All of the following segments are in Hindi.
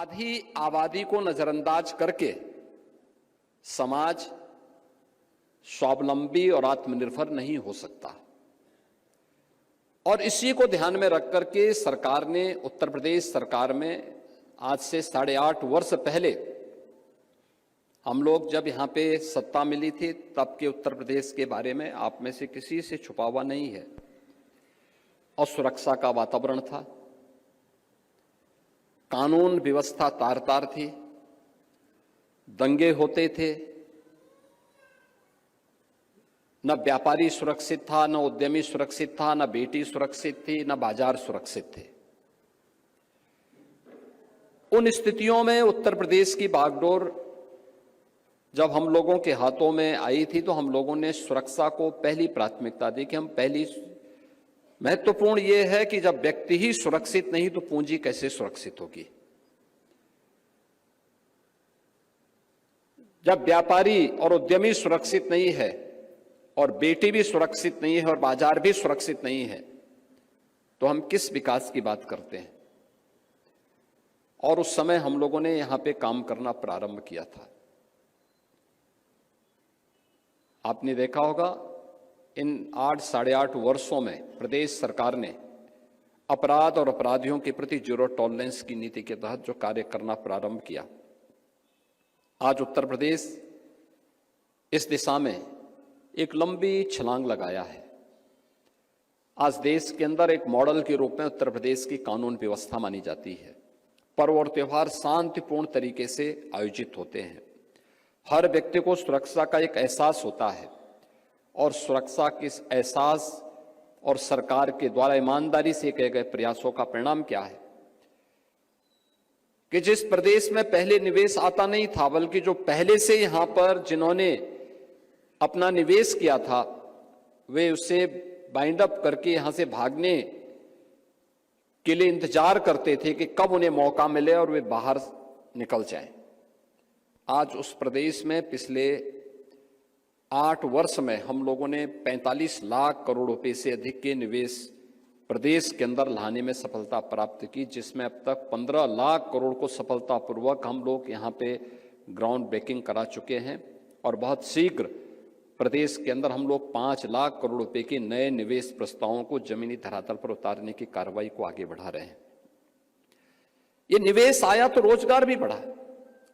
आधी आबादी को नजरअंदाज करके समाज स्वावलंबी और आत्मनिर्भर नहीं हो सकता। और इसी को ध्यान में रख करके सरकार ने, उत्तर प्रदेश सरकार में आज से 8.5 वर्ष पहले हम लोग जब यहाँ पे सत्ता मिली थी, तब के उत्तर प्रदेश के बारे में आप में से किसी से छुपा हुआ नहीं है। और सुरक्षा का वातावरण था, कानून व्यवस्था तार तार थी, दंगे होते थे, न व्यापारी सुरक्षित था, न उद्यमी सुरक्षित था, न बेटी सुरक्षित थी, न बाजार सुरक्षित थे। उन स्थितियों में उत्तर प्रदेश की बागडोर जब हम लोगों के हाथों में आई थी, तो हम लोगों ने सुरक्षा को पहली प्राथमिकता दी कि हम पहली महत्वपूर्ण यह है कि जब व्यक्ति ही सुरक्षित नहीं तो पूंजी कैसे सुरक्षित होगी। जब व्यापारी और उद्यमी सुरक्षित नहीं है और बेटी भी सुरक्षित नहीं है और बाजार भी सुरक्षित नहीं है, तो हम किस विकास की बात करते हैं। और उस समय हम लोगों ने यहां पे काम करना प्रारंभ किया था। आपने देखा होगा इन 8-8.5 वर्षों में प्रदेश सरकार ने अपराध और अपराधियों के प्रति जीरो टॉलरेंस की नीति के तहत जो कार्य करना प्रारंभ किया, आज उत्तर प्रदेश इस दिशा में एक लंबी छलांग लगाया है। आज देश के अंदर एक मॉडल के रूप में उत्तर प्रदेश की कानून व्यवस्था मानी जाती है। पर्व और त्योहार शांतिपूर्ण तरीके से आयोजित होते हैं। हर व्यक्ति को सुरक्षा का एक एहसास होता है और सुरक्षा के एहसास और सरकार के द्वारा ईमानदारी से किए गए प्रयासों का परिणाम क्या है कि जिस प्रदेश में पहले निवेश आता नहीं था, बल्कि जो पहले से यहां पर जिन्होंने अपना निवेश किया था, वे उसे बाइंड अप करके यहां से भागने के लिए इंतजार करते थे कि कब उन्हें मौका मिले और वे बाहर निकल जाएं। आज उस प्रदेश में पिछले 8 वर्ष में हम लोगों ने 45 लाख करोड़ रुपए से अधिक के निवेश प्रदेश के अंदर लाने में सफलता प्राप्त की, जिसमें अब तक 15 लाख करोड़ को सफलतापूर्वक हम लोग यहाँ पे ग्राउंड ब्रेकिंग करा चुके हैं। और बहुत शीघ्र प्रदेश के अंदर हम लोग 5 लाख करोड़ रुपए के नए निवेश प्रस्तावों को जमीनी धरातल पर उतारने की कार्रवाई को आगे बढ़ा रहे हैं। ये निवेश आया तो रोजगार भी बढ़ा,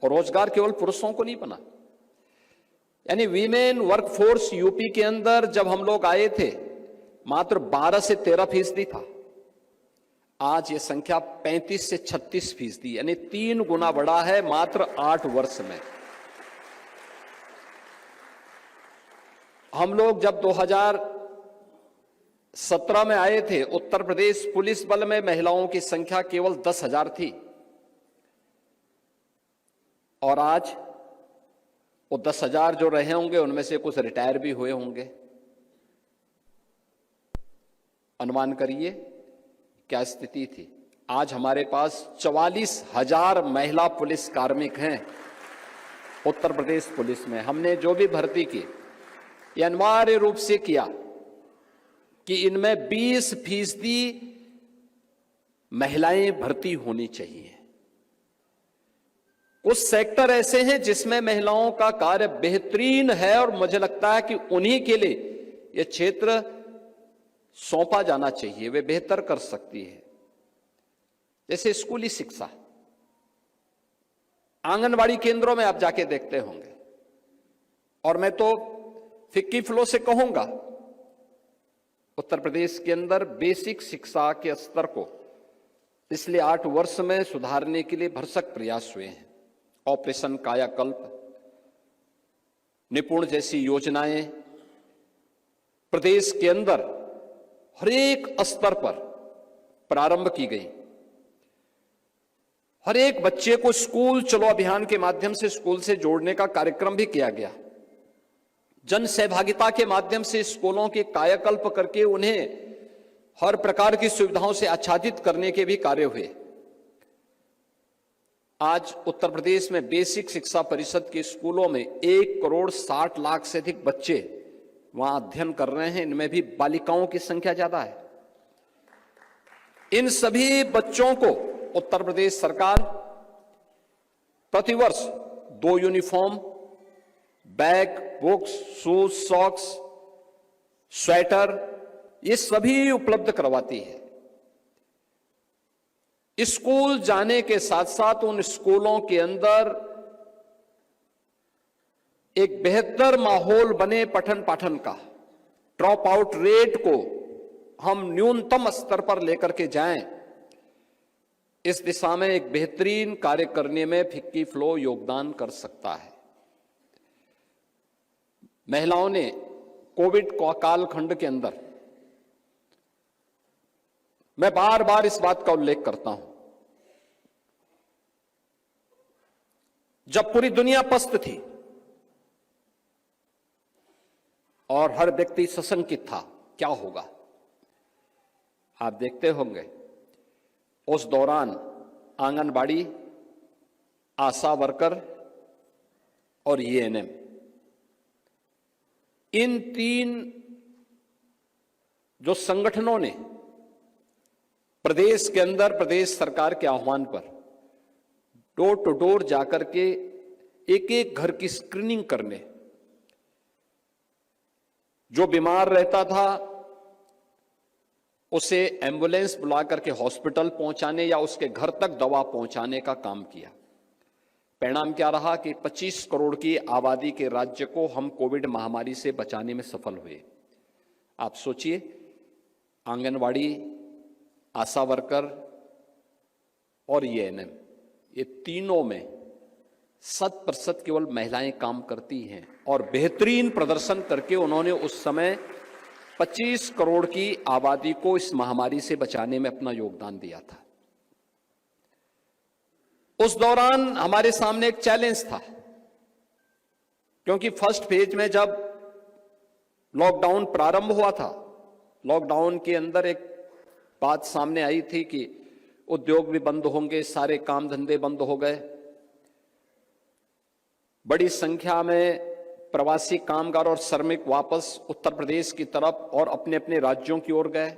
और रोजगार केवल पुरुषों को नहीं बना। यानी वीमेन वर्कफोर्स यूपी के अंदर जब हम लोग आए थे मात्र 12 से 13% था। आज ये संख्या 35 से 36%, यानी 3 गुना बढ़ा है मात्र 8 वर्ष में। हम लोग जब 2017 में आए थे, उत्तर प्रदेश पुलिस बल में महिलाओं की संख्या केवल 10,000 थी, और आज वो 10,000 जो रहे होंगे उनमें से कुछ रिटायर भी हुए होंगे। अनुमान करिए क्या स्थिति थी। आज हमारे पास 44,000 महिला पुलिस कार्मिक हैं उत्तर प्रदेश पुलिस में। हमने जो भी भर्ती की, ये अनिवार्य रूप से किया कि इनमें 20% महिलाएं भर्ती होनी चाहिए। कुछ सेक्टर ऐसे हैं जिसमें महिलाओं का कार्य बेहतरीन है और मुझे लगता है कि उन्हीं के लिए यह क्षेत्र सौंपा जाना चाहिए, वे बेहतर कर सकती है। जैसे स्कूली शिक्षा, आंगनवाड़ी केंद्रों में आप जाके देखते होंगे, और मैं तो फिक्की फ्लो से कहूंगा, उत्तर प्रदेश के अंदर बेसिक शिक्षा के स्तर को पिछले 8 वर्ष में सुधारने के लिए भरसक प्रयास हुए हैं। ऑपरेशन कायाकल्प, निपुण जैसी योजनाएं प्रदेश के अंदर हर एक स्तर पर प्रारंभ की गई। हर एक बच्चे को स्कूल चलो अभियान के माध्यम से स्कूल से जोड़ने का कार्यक्रम भी किया गया। जन सहभागिता के माध्यम से स्कूलों के कायाकल्प करके उन्हें हर प्रकार की सुविधाओं से आच्छादित करने के भी कार्य हुए। आज उत्तर प्रदेश में बेसिक शिक्षा परिषद के स्कूलों में 1,60,00,000 से अधिक बच्चे वहां अध्ययन कर रहे हैं। इनमें भी बालिकाओं की संख्या ज्यादा है। इन सभी बच्चों को उत्तर प्रदेश सरकार प्रतिवर्ष 2 uniform, bag, books, shoes, socks, sweater, ये सभी उपलब्ध करवाती है। स्कूल जाने के साथ साथ उन स्कूलों के अंदर एक बेहतर माहौल बने पठन पाठन का, ड्रॉप आउट रेट को हम न्यूनतम स्तर पर लेकर के जाएं, इस दिशा में एक बेहतरीन कार्य करने में फिक्की फ्लो योगदान कर सकता है। महिलाओं ने कोविड कालखंड के अंदर, मैं बार बार इस बात का उल्लेख करता हूं, जब पूरी दुनिया पस्त थी और हर व्यक्ति सशंकित था क्या होगा, आप देखते होंगे उस दौरान आंगनबाड़ी, आशा वर्कर और एएनएम, इन 3 जो संगठनों ने प्रदेश के अंदर प्रदेश सरकार के आह्वान पर डोर टू डोर जाकर के एक एक घर की स्क्रीनिंग करने, जो बीमार रहता था उसे एम्बुलेंस बुला करके हॉस्पिटल पहुंचाने या उसके घर तक दवा पहुंचाने का काम किया। परिणाम क्या रहा कि 25 करोड़ की आबादी के राज्य को हम कोविड महामारी से बचाने में सफल हुए। आप सोचिए, आंगनवाड़ी, आशा वर्कर और एएनएम, ये तीनों में 100% केवल महिलाएं काम करती हैं और बेहतरीन प्रदर्शन करके उन्होंने उस समय 25 करोड़ की आबादी को इस महामारी से बचाने में अपना योगदान दिया था। उस दौरान हमारे सामने एक चैलेंज था, क्योंकि फर्स्ट फेज में जब लॉकडाउन प्रारंभ हुआ था, लॉकडाउन के अंदर एक बात सामने आई थी कि उद्योग भी बंद होंगे, सारे काम धंधे बंद हो गए, बड़ी संख्या में प्रवासी कामगार और श्रमिक वापस उत्तर प्रदेश की तरफ और अपने अपने राज्यों की ओर गए।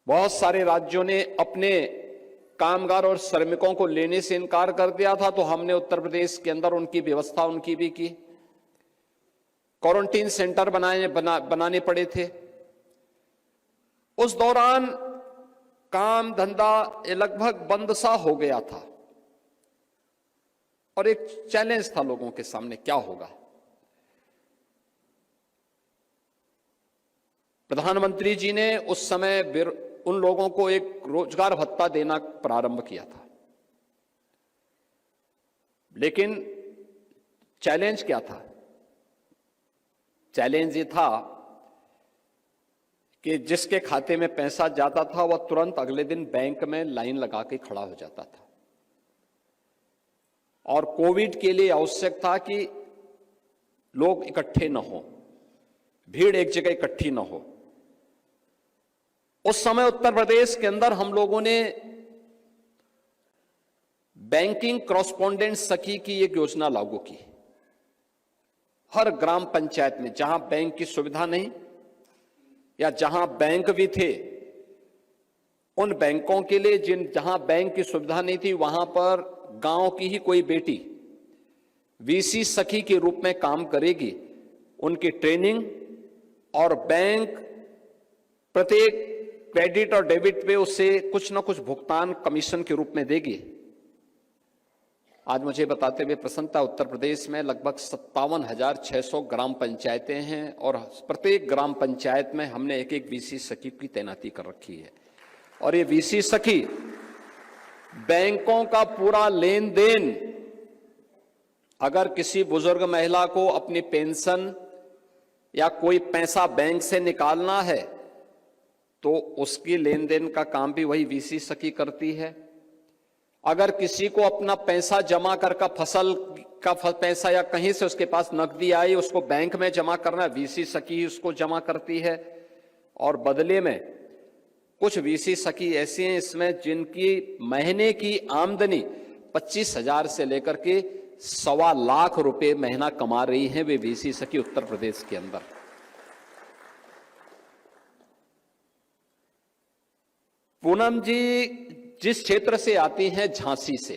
बहुत सारे राज्यों ने अपने कामगार और श्रमिकों को लेने से इनकार कर दिया था, तो हमने उत्तर प्रदेश के अंदर उनकी व्यवस्था उनकी भी की। क्वारंटीन सेंटर बनाने पड़े थे। उस दौरान काम धंधा लगभग बंद सा हो गया था और एक चैलेंज था लोगों के सामने, क्या होगा। प्रधानमंत्री जी ने उस समय उन लोगों को एक रोजगार भत्ता देना प्रारंभ किया था, लेकिन चैलेंज क्या था? चैलेंज ये था कि जिसके खाते में पैसा जाता था वह तुरंत अगले दिन बैंक में लाइन लगा के खड़ा हो जाता था, और कोविड के लिए आवश्यक था कि लोग इकट्ठे न हो, भीड़ एक जगह इकट्ठी न हो। उस समय उत्तर प्रदेश के अंदर हम लोगों ने बैंकिंग कॉरेस्पॉन्डेंट सखी की एक योजना लागू की। हर ग्राम पंचायत में जहां बैंक की सुविधा नहीं या जहां बैंक भी थे, उन बैंकों के लिए जहां बैंक की सुविधा नहीं थी, वहां पर गांव की ही कोई बेटी वीसी सखी के रूप में काम करेगी। उनकी ट्रेनिंग और बैंक प्रत्येक क्रेडिट और डेबिट पे उससे कुछ ना कुछ भुगतान कमीशन के रूप में देगी। आज मुझे बताते हुए प्रसन्नता, उत्तर प्रदेश में लगभग 57,600 ग्राम पंचायतें हैं और प्रत्येक ग्राम पंचायत में हमने एक एक वीसी सखी की तैनाती कर रखी है। और ये वीसी सखी बैंकों का पूरा लेन देन, अगर किसी बुजुर्ग महिला को अपनी पेंशन या कोई पैसा बैंक से निकालना है तो उसकी लेन देन का काम भी वही वीसी सखी करती है। अगर किसी को अपना पैसा जमा कर फसल का पैसा या कहीं से उसके पास नकदी आई उसको बैंक में जमा करना, वीसी सखी उसको जमा करती है। और बदले में कुछ वीसी सखी ऐसी हैं इसमें जिनकी महीने की आमदनी 25,000 से लेकर के 1.25 लाख रुपए महीना कमा रही हैं वे वीसी सखी उत्तर प्रदेश के अंदर। पूनम जी जिस क्षेत्र से आती हैं, झांसी से,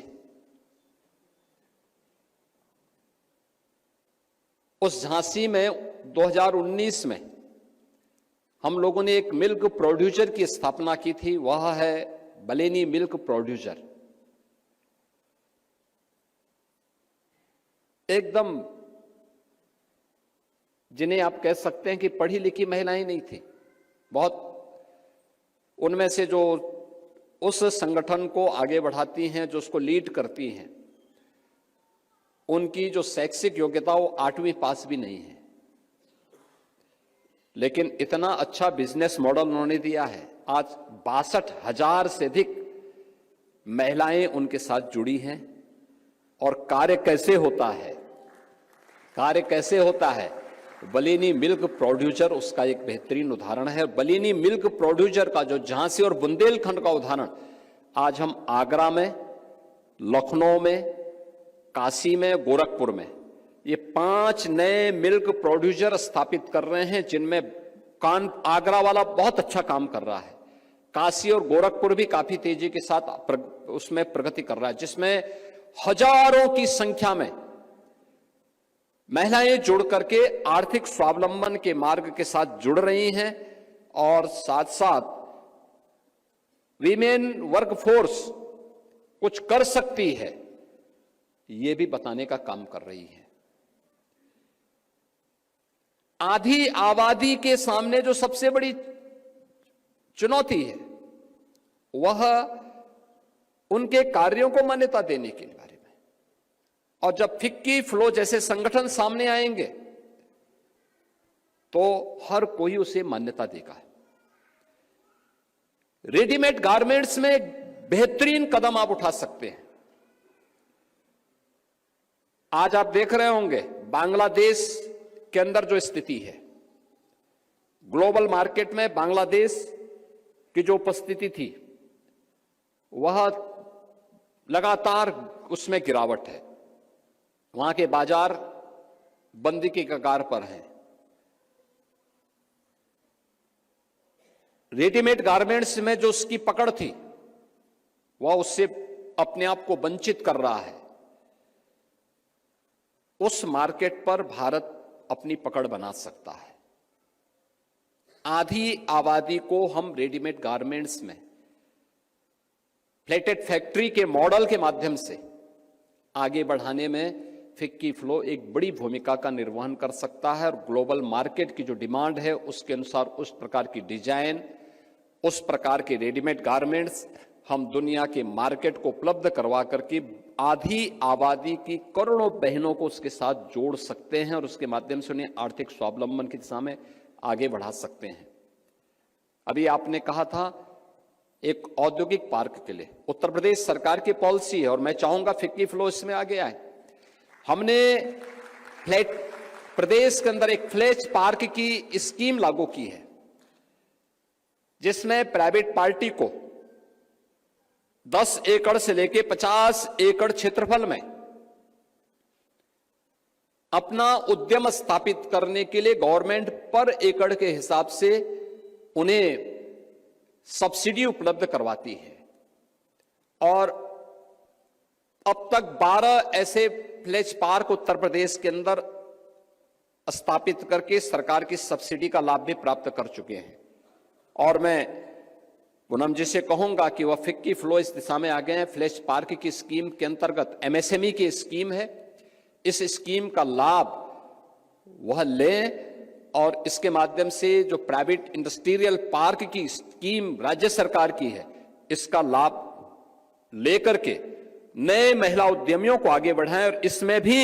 उस झांसी में 2019 में हम लोगों ने एक मिल्क प्रोड्यूसर की स्थापना की थी, वह है बलेनी मिल्क प्रोड्यूसर। एकदम जिन्हें आप कह सकते हैं कि पढ़ी लिखी महिलाएं नहीं थी, बहुत उनमें से जो उस संगठन को आगे बढ़ाती हैं, जो उसको लीड करती हैं, उनकी जो शैक्षिक योग्यता वो 8वीं पास भी नहीं है, लेकिन इतना अच्छा बिजनेस मॉडल उन्होंने दिया है। आज 62,000 से अधिक महिलाएं उनके साथ जुड़ी हैं। और कार्य कैसे होता है, कार्य कैसे होता है, बलेनी मिल्क प्रोड्यूसर उसका एक बेहतरीन उदाहरण है। बलेनी मिल्क प्रोड्यूसर का जो झांसी और बुंदेलखंड का उदाहरण आज हम आगरा में, लखनऊ में, काशी में, गोरखपुर में ये 5 नए मिल्क प्रोड्यूसर स्थापित कर रहे हैं, जिनमें आगरा वाला बहुत अच्छा काम कर रहा है, काशी और गोरखपुर भी काफी तेजी के साथ उसमें प्रगति कर रहा है, जिसमें हजारों की संख्या में महिलाएं जुड़ करके आर्थिक स्वावलंबन के मार्ग के साथ जुड़ रही हैं और साथ साथ वीमेन वर्कफोर्स कुछ कर सकती है, ये भी बताने का काम कर रही है। आधी आबादी के सामने जो सबसे बड़ी चुनौती है वह उनके कार्यों को मान्यता देने के बारे में, और जब फिक्की फ्लो जैसे संगठन सामने आएंगे तो हर कोई उसे मान्यता देगा। रेडीमेड गारमेंट्स में बेहतरीन कदम आप उठा सकते हैं। आज आप देख रहे होंगे बांग्लादेश के अंदर जो स्थिति है, ग्लोबल मार्केट में बांग्लादेश की जो उपस्थिति थी वह लगातार उसमें गिरावट है, वहां के बाजार बंदी की कगार पर हैं। रेडीमेड गारमेंट्स में जो उसकी पकड़ थी वह उससे अपने आप को वंचित कर रहा है। उस मार्केट पर भारत अपनी पकड़ बना सकता है। आधी आबादी को हम रेडीमेड गारमेंट्स में प्लेटेड फैक्ट्री के मॉडल के माध्यम से आगे बढ़ाने में फिक्की फ्लो एक बड़ी भूमिका का निर्वहन कर सकता है, और ग्लोबल मार्केट की जो डिमांड है उसके अनुसार उस प्रकार की डिजाइन, उस प्रकार के रेडीमेड गारमेंट्स हम दुनिया के मार्केट को उपलब्ध करवा करके आधी आबादी की करोड़ों बहनों को उसके साथ जोड़ सकते हैं और उसके माध्यम से उन्हें आर्थिक स्वावलंबन की दिशा में आगे बढ़ा सकते हैं। अभी आपने कहा था एक औद्योगिक पार्क के लिए उत्तर प्रदेश सरकार की पॉलिसी है, और मैं चाहूंगा फिक्की फ्लो इसमें आगे आए। हमने प्रदेश के अंदर एक फ्लैश पार्क की स्कीम लागू की है, जिसमें प्राइवेट पार्टी को 10 एकड़ से लेकर 50 एकड़ क्षेत्रफल में अपना उद्यम स्थापित करने के लिए गवर्नमेंट पर एकड़ के हिसाब से उन्हें सब्सिडी उपलब्ध करवाती है। और अब तक 12 ऐसे फ्लैश पार्क उत्तर प्रदेश के अंदर स्थापित करके सरकार की सब्सिडी का लाभ भी प्राप्त कर चुके हैं। और मैं पूनम जी से कहूंगा कि वह फिक्की फ्लो इस दिशा में आ गए हैं। फ्लैश पार्क की स्कीम के अंतर्गत एमएसएमई की स्कीम है, इस स्कीम का लाभ वह लें और इसके माध्यम से जो प्राइवेट इंडस्ट्रियल पार्क की स्कीम राज्य सरकार की है इसका लाभ लेकर के नए महिला उद्यमियों को आगे बढ़ाएं। और इसमें भी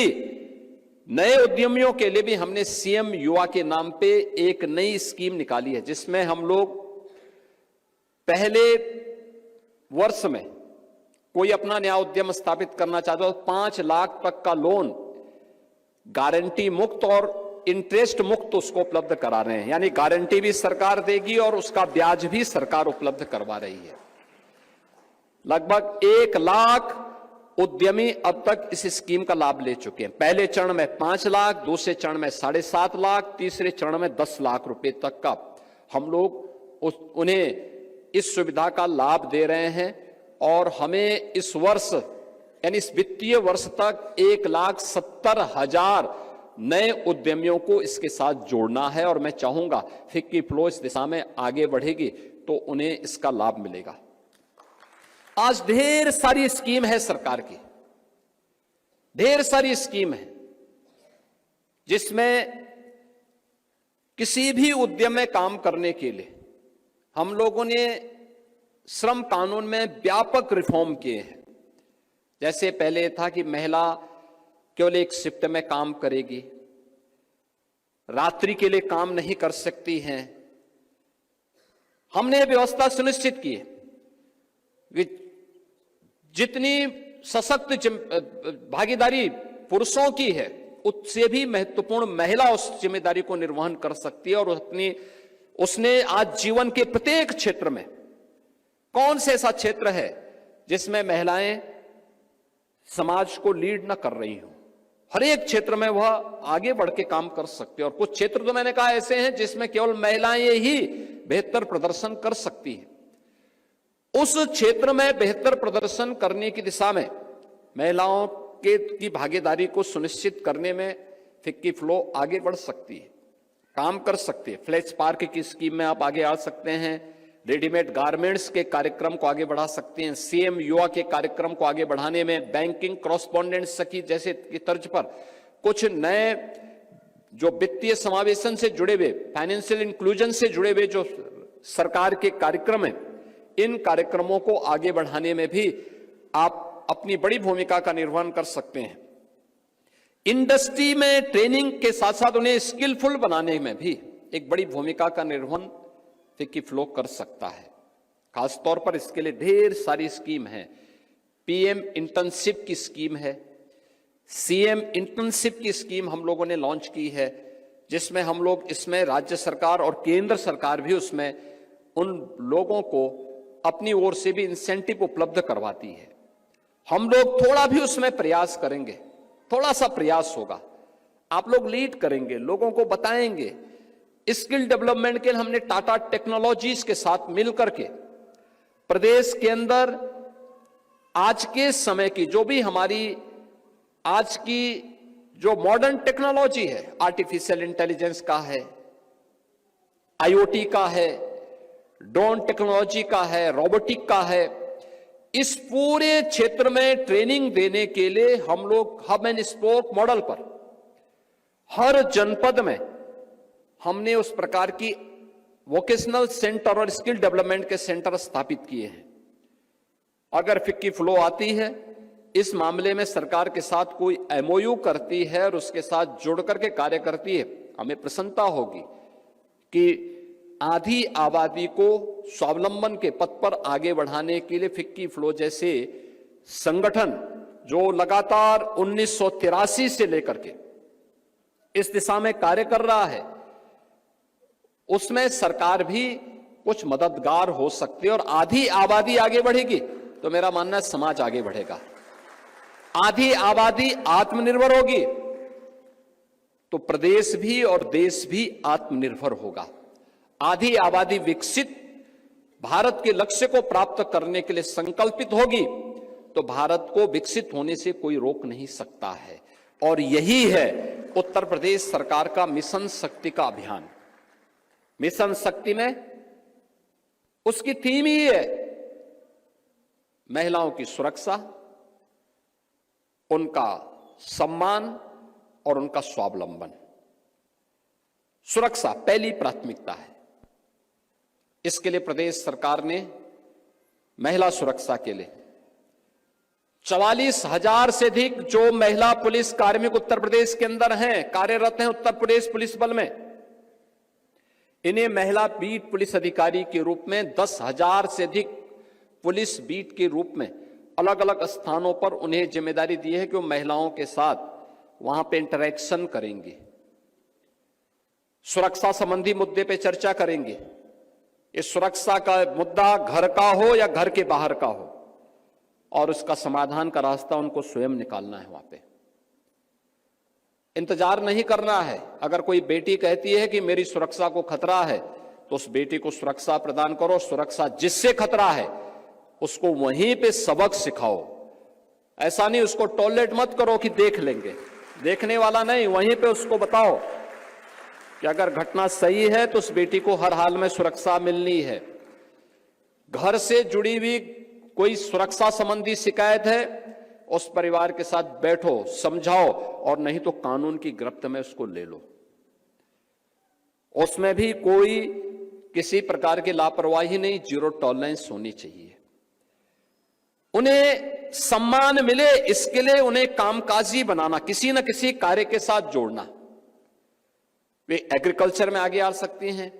नए उद्यमियों के लिए भी हमने सीएम युवा के नाम पे एक नई स्कीम निकाली है, जिसमें हम लोग पहले वर्ष में कोई अपना नया उद्यम स्थापित करना चाहता हो तो 5 लाख तक का लोन गारंटी मुक्त और इंटरेस्ट मुक्त उसको उपलब्ध करा रहे हैं। यानी गारंटी भी सरकार देगी और उसका ब्याज भी सरकार उपलब्ध करवा रही है। लगभग 1 लाख उद्यमी अब तक इस स्कीम का लाभ ले चुके हैं। पहले चरण में 5 लाख, दूसरे चरण में 7.5 लाख, तीसरे चरण में 10 लाख रुपए तक का हम लोग उन्हें इस सुविधा का लाभ दे रहे हैं। और हमें इस वर्ष यानी इस वित्तीय वर्ष तक 1,70,000 नए उद्यमियों को इसके साथ जोड़ना है और मैं चाहूंगा फिक्की फ्लो इस दिशा में आगे बढ़ेगी तो उन्हें इसका लाभ मिलेगा। आज ढेर सारी स्कीम है सरकार की, ढेर सारी स्कीम है जिसमें किसी भी उद्यम में काम करने के लिए हम लोगों ने श्रम कानून में व्यापक रिफॉर्म किए हैं। जैसे पहले था कि महिला केवल एक शिफ्ट में काम करेगी, रात्रि के लिए काम नहीं कर सकती हैं। हमने व्यवस्था सुनिश्चित की है कि जितनी सशक्त भागीदारी पुरुषों की है उससे भी महत्वपूर्ण महिला उस जिम्मेदारी को निर्वहन कर सकती है। और उसने आज जीवन के प्रत्येक क्षेत्र में, कौन से ऐसा क्षेत्र है जिसमें महिलाएं समाज को लीड न कर रही हो, हर एक क्षेत्र में वह आगे बढ़ के काम कर सकती है। और कुछ क्षेत्र तो मैंने कहा ऐसे हैं जिसमें केवल महिलाएं ही बेहतर प्रदर्शन कर सकती हैं। उस क्षेत्र में बेहतर प्रदर्शन करने की दिशा में महिलाओं की भागीदारी को सुनिश्चित करने में फिक्की फ्लो आगे बढ़ सकती है, काम कर सकती है। फ्लेक्स पार्क की स्कीम में आप आगे आ सकते हैं, रेडीमेड गारमेंट्स के कार्यक्रम को आगे बढ़ा सकते हैं, सीएम युवा के कार्यक्रम को आगे बढ़ाने में बैंकिंग कॉरेस्पॉन्डेंट सखी जैसे की तर्ज पर कुछ नए जो वित्तीय समावेशन से जुड़े हुए, फाइनेंशियल इंक्लूजन से जुड़े हुए जो सरकार के कार्यक्रम है, इन कार्यक्रमों को आगे बढ़ाने में भी आप अपनी बड़ी भूमिका का निर्वहन कर सकते हैं। इंडस्ट्री में ट्रेनिंग के साथ साथ उन्हें स्किलफुल बनाने में भी एक बड़ी भूमिका का निर्वहन फिक्की फ्लो कर सकता है। खासतौर पर इसके लिए ढेर सारी स्कीम है। पीएम इंटर्नशिप की स्कीम है, सीएम इंटर्नशिप की स्कीम हम लोगों ने लॉन्च की है, जिसमें हम लोग इसमें राज्य सरकार और केंद्र सरकार भी उसमें उन लोगों को अपनी ओर से भी इंसेंटिव उपलब्ध करवाती है। हम लोग थोड़ा भी उसमें प्रयास करेंगे, थोड़ा सा प्रयास होगा, आप लोग लीड करेंगे, लोगों को बताएंगे। स्किल डेवलपमेंट के लिए हमने टाटा टेक्नोलॉजीज के साथ मिलकर के प्रदेश के अंदर आज के समय की जो भी हमारी आज की जो मॉडर्न टेक्नोलॉजी है, आर्टिफिशियल इंटेलिजेंस का है, आईओटी का है, ड्रोन टेक्नोलॉजी का है, रोबोटिक का है, इस पूरे क्षेत्र में ट्रेनिंग देने के लिए हम लोग हब एंड स्पोक मॉडल पर हर जनपद में हमने उस प्रकार की वोकेशनल सेंटर और स्किल डेवलपमेंट के सेंटर स्थापित किए हैं। अगर फिक्की फ्लो आती है, इस मामले में सरकार के साथ कोई एमओयू करती है और उसके साथ जुड़ करके कार्य करती है, हमें प्रसन्नता होगी कि आधी आबादी को स्वावलंबन के पथ पर आगे बढ़ाने के लिए फिक्की फ्लो जैसे संगठन जो लगातार 1983 से लेकर के इस दिशा में कार्य कर रहा है, उसमें सरकार भी कुछ मददगार हो सकती है। और आधी आबादी आगे बढ़ेगी तो मेरा मानना है समाज आगे बढ़ेगा। आधी आबादी आत्मनिर्भर होगी तो प्रदेश भी और देश भी आत्मनिर्भर होगा। आधी आबादी विकसित भारत के लक्ष्य को प्राप्त करने के लिए संकल्पित होगी तो भारत को विकसित होने से कोई रोक नहीं सकता है। और यही है उत्तर प्रदेश सरकार का मिशन शक्ति का अभियान। मिशन शक्ति में उसकी थीम ही है महिलाओं की सुरक्षा, उनका सम्मान और उनका स्वावलंबन। सुरक्षा पहली प्राथमिकता है। इसके लिए प्रदेश सरकार ने महिला सुरक्षा के लिए 44,000 से अधिक जो महिला पुलिस कार्मिक उत्तर प्रदेश के अंदर हैं, कार्यरत हैं उत्तर प्रदेश पुलिस बल में, इन्हें महिला बीट पुलिस अधिकारी के रूप में 10,000 से अधिक पुलिस बीट के रूप में अलग अलग स्थानों पर उन्हें जिम्मेदारी दी है कि वो महिलाओं के साथ वहां पे इंटरेक्शन करेंगे, सुरक्षा संबंधी मुद्दे पे चर्चा करेंगे। इस सुरक्षा का मुद्दा घर का हो या घर के बाहर का हो, और उसका समाधान का रास्ता उनको स्वयं निकालना है। वहां पे इंतजार नहीं करना है। अगर कोई बेटी कहती है कि मेरी सुरक्षा को खतरा है तो उस बेटी को सुरक्षा प्रदान करो। सुरक्षा जिससे खतरा है उसको वहीं पे सबक सिखाओ। ऐसा नहीं उसको टॉयलेट मत करो कि देख लेंगे, देखने वाला नहीं, वहीं पे उसको बताओ कि अगर घटना सही है तो उस बेटी को हर हाल में सुरक्षा मिलनी है। घर से जुड़ी हुई कोई सुरक्षा संबंधी शिकायत है, उस परिवार के साथ बैठो, समझाओ, और नहीं तो कानून की गिरफ्त में उसको ले लो। उसमें भी कोई किसी प्रकार की लापरवाही नहीं, जीरो टॉलरेंस होनी चाहिए। उन्हें सम्मान मिले इसके लिए उन्हें कामकाजी बनाना, किसी न किसी कार्य के साथ जोड़ना। वे एग्रीकल्चर में आगे आ सकती हैं,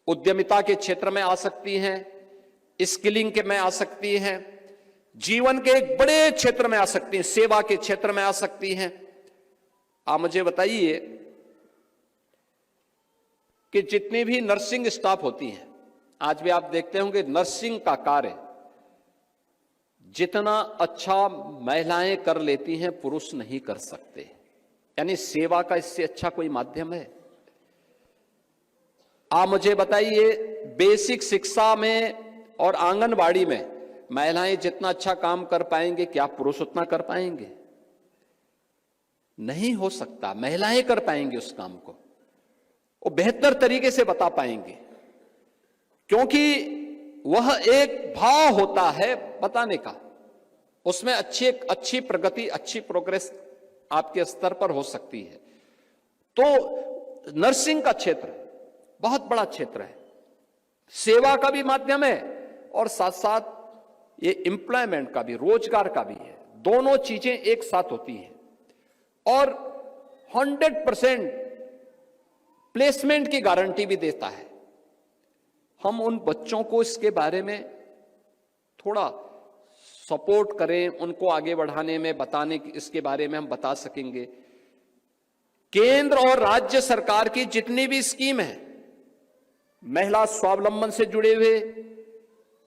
उद्यमिता के क्षेत्र में आ सकती हैं, स्किलिंग के में आ सकती हैं, जीवन के एक बड़े क्षेत्र में आ सकती हैं, सेवा के क्षेत्र में आ सकती हैं। आप मुझे बताइए कि जितनी भी नर्सिंग स्टाफ होती हैं, आज भी आप देखते होंगे नर्सिंग का कार्य जितना अच्छा महिलाएं कर लेती हैं पुरुष नहीं कर सकते। यानी सेवा का इससे अच्छा कोई माध्यम है? आप मुझे बताइए, बेसिक शिक्षा में और आंगनबाड़ी में महिलाएं जितना अच्छा काम कर पाएंगे, क्या पुरुष उतना कर पाएंगे? नहीं हो सकता। महिलाएं कर पाएंगे उस काम को, वो बेहतर तरीके से बता पाएंगे, क्योंकि वह एक भाव होता है बताने का। उसमें अच्छी प्रगति, अच्छी प्रोग्रेस आपके स्तर पर हो सकती है। तो नर्सिंग का क्षेत्र बहुत बड़ा क्षेत्र है, सेवा का भी माध्यम है और साथ साथ ये एम्प्लॉयमेंट का भी, रोजगार का भी है। दोनों चीजें एक साथ होती हैं और 100% प्लेसमेंट की गारंटी भी देता है। हम उन बच्चों को इसके बारे में थोड़ा सपोर्ट करें, उनको आगे बढ़ाने में, बताने की इसके बारे में हम बता सकेंगे। केंद्र और राज्य सरकार की जितनी भी स्कीम है, महिला स्वावलंबन से जुड़े हुए,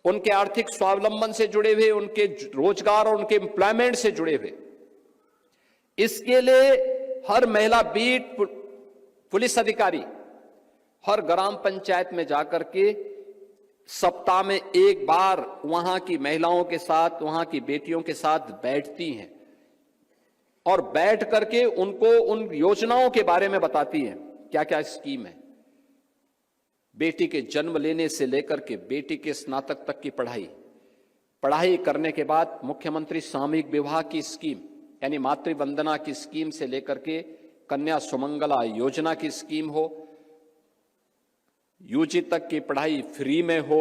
उनके आर्थिक स्वावलंबन से जुड़े हुए, उनके रोजगार और उनके एम्प्लॉयमेंट से जुड़े हुए, इसके लिए हर महिला बीट पुलिस अधिकारी हर ग्राम पंचायत में जाकर के सप्ताह में एक बार वहां की महिलाओं के साथ, वहां की बेटियों के साथ बैठती हैं और बैठ करके उनको उन योजनाओं के बारे में बताती हैं, क्या क्या स्कीम है। बेटी के जन्म लेने से लेकर के बेटी के स्नातक तक की पढ़ाई करने के बाद मुख्यमंत्री सामूहिक विवाह की स्कीम यानी मातृ वंदना की स्कीम से लेकर के कन्या सुमंगला योजना की स्कीम हो, यूजी तक की पढ़ाई फ्री में हो,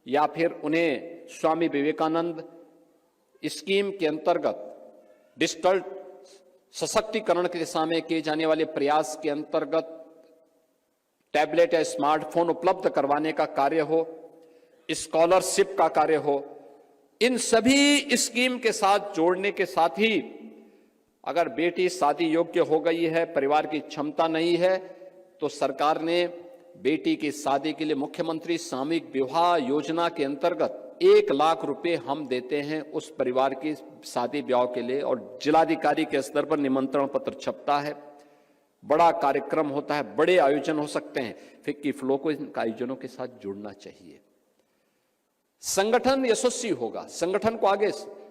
या फिर उन्हें स्वामी विवेकानंद स्कीम के अंतर्गत डिजिटल सशक्तिकरण की दिशा में किए जाने वाले प्रयास के अंतर्गत टैबलेट या स्मार्टफोन उपलब्ध करवाने का कार्य हो, स्कॉलरशिप का कार्य हो। इन सभी स्कीम के साथ जोड़ने के साथ ही अगर बेटी शादी योग्य हो गई है, परिवार की क्षमता नहीं है, तो सरकार ने बेटी की शादी के लिए मुख्यमंत्री सामूहिक विवाह योजना के अंतर्गत 1 लाख रुपए हम देते हैं उस परिवार की शादी ब्याह के लिए, और जिलाधिकारी के स्तर पर निमंत्रण पत्र छपता है। बड़ा कार्यक्रम होता है, बड़े आयोजन हो सकते हैं। फिक्की फ्लो को इन आयोजनों के साथ जुड़ना चाहिए। संगठन यशस्वी होगा, संगठन को आगे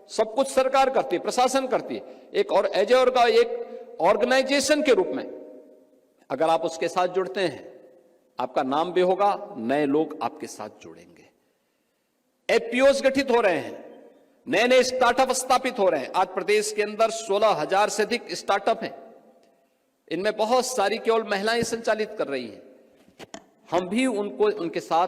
सब कुछ सरकार करती है, प्रशासन करती है, एक और एज एक ऑर्गेनाइजेशन के रूप में अगर आप उसके साथ जुड़ते हैं, आपका नाम भी होगा, नए लोग आपके साथ जुड़ेंगे। एफपीओज गठित हो रहे हैं, नए नए स्टार्टअप स्थापित हो रहे हैं। आज प्रदेश के अंदर 16,000 से अधिक स्टार्टअप हैं, इनमें बहुत सारी केवल महिलाएं संचालित कर रही हैं। हम भी उनको उनके साथ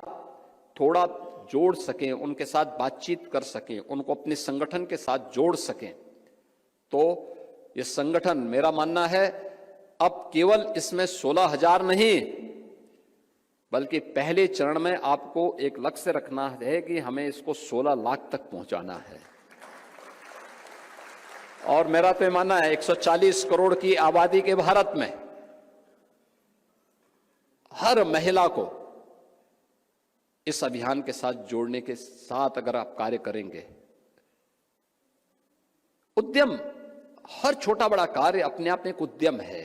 थोड़ा जोड़ सकें, उनके साथ बातचीत कर सकें, उनको अपने संगठन के साथ जोड़ सकें, तो ये संगठन, मेरा मानना है, अब केवल इसमें 16,000 नहीं, बल्कि पहले चरण में आपको एक लक्ष्य रखना है कि हमें इसको 16 लाख तक पहुंचाना है। और मेरा तो मानना है 140 करोड़ की आबादी के भारत में हर महिला को इस अभियान के साथ जोड़ने के साथ अगर आप कार्य करेंगे, उद्यम, हर छोटा बड़ा कार्य अपने आप में एक उद्यम है,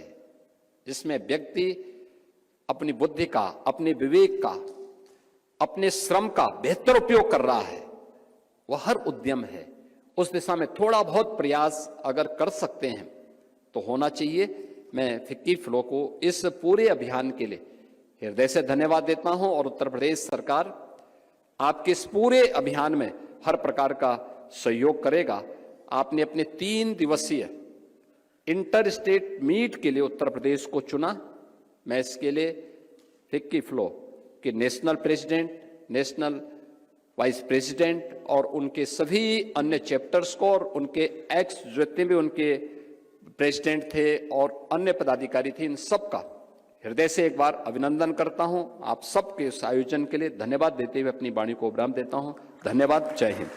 जिसमें व्यक्ति अपनी बुद्धि का, अपने विवेक का, अपने श्रम का बेहतर उपयोग कर रहा है, वह हर उद्यम है। उस दिशा में थोड़ा बहुत प्रयास अगर कर सकते हैं तो होना चाहिए। मैं फिक्की फ्लो को इस पूरे अभियान के लिए हृदय से धन्यवाद देता हूं और उत्तर प्रदेश सरकार आपके इस पूरे अभियान में हर प्रकार का सहयोग करेगा। आपने अपने 3 दिवसीय इंटर स्टेट मीट के लिए उत्तर प्रदेश को चुना। मैं इसके लिए फिक्की फ्लो के national president, national vice president और उनके सभी अन्य चैप्टर्स को और उनके एक्स जितने भी उनके प्रेसिडेंट थे और अन्य पदाधिकारी थे, इन सबका हृदय से एक बार अभिनंदन करता हूं। आप सबके इस आयोजन के लिए धन्यवाद देते हुए अपनी वाणी को विराम देता हूं। धन्यवाद। जय हिंद।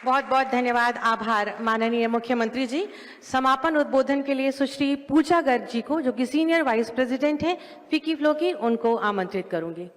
बहुत बहुत धन्यवाद, आभार माननीय मुख्यमंत्री जी। समापन उद्बोधन के लिए सुश्री पूजा गर्ग जी को, जो कि सीनियर वाइस प्रेसिडेंट हैं फिक्की फ्लो की, उनको आमंत्रित करूंगी।